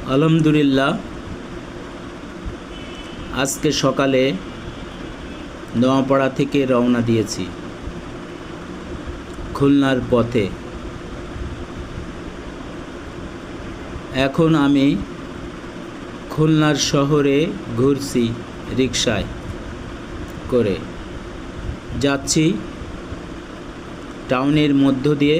আলহামদুলিল্লাহ, আজকে সকালে নোয়াপাড়া থেকে রওনা দিয়েছি খুলনার পথে। এখন আমি খুলনার শহরে ঘুরছি রিকশায় করে, যাচ্ছি টাউনের মধ্য দিয়ে।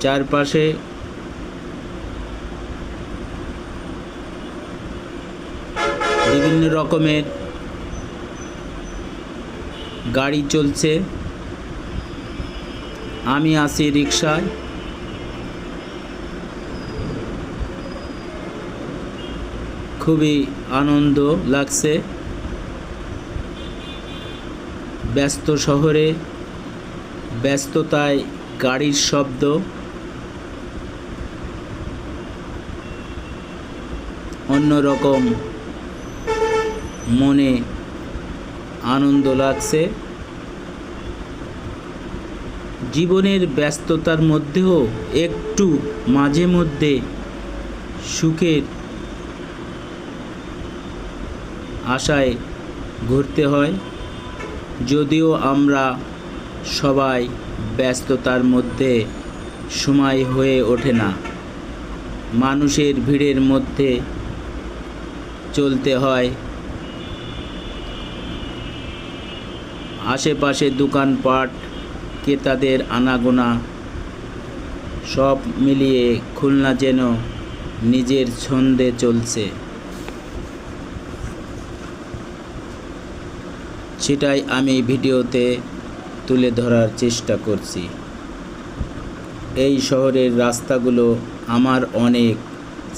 চারপাশে বিভিন্ন রকমের গাড়ি চলছে, আমি আছি রিকশায়। খুবই আনন্দ লাগছে। ব্যস্ত শহরে ব্যস্ততায় গাড়ির শব্দ, অন্যরকম মনে আনন্দ লাগছে। জীবনের ব্যস্ততার মধ্যেও একটু মাঝে মধ্যে সুখের আশায় ঘুরতে হয়। যদিও আমরা সবাই ব্যস্ততার মধ্যে সময় হয়ে ওঠে না, মানুষের ভিড়ের মধ্যে চলতে হয়। আশেপাশে দোকানপাট, ক্রেতাদের আনাগোনা সব মিলিয়ে খুলনা যেন নিজের ছন্দে চলছে, সেটাই আমি ভিডিওতে তুলে ধরার চেষ্টা করছি। এই শহরের রাস্তাগুলো আমার অনেক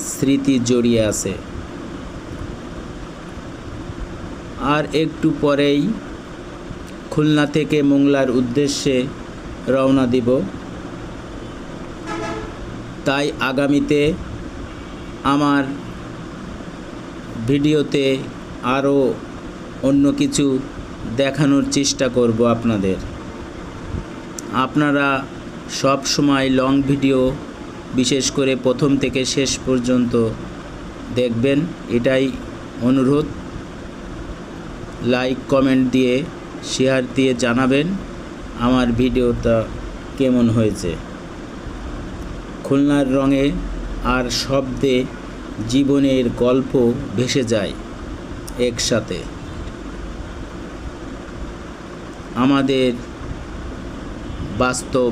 স্মৃতি জড়িয়ে আছে। আর একটু পরেই খুলনা থেকে মোংলার উদ্দেশ্যে রওনা দিব। তাই আগামীতে আমার ভিডিওতে আরও অন্য কিছু দেখানোর চেষ্টা করব আপনাদের। আপনারা সব সময় লং ভিডিও, বিশেষ করে প্রথম থেকে শেষ পর্যন্ত দেখবেন, এটাই অনুরোধ। লাইক কমেন্ট দিয়ে শেয়ার দিয়ে জানাবেন আমার ভিডিওটা কেমন হয়েছে। খুলনার রঙে আর শব্দে জীবনের গল্প ভেসে যায় একসাথে। আমাদের বাস্তব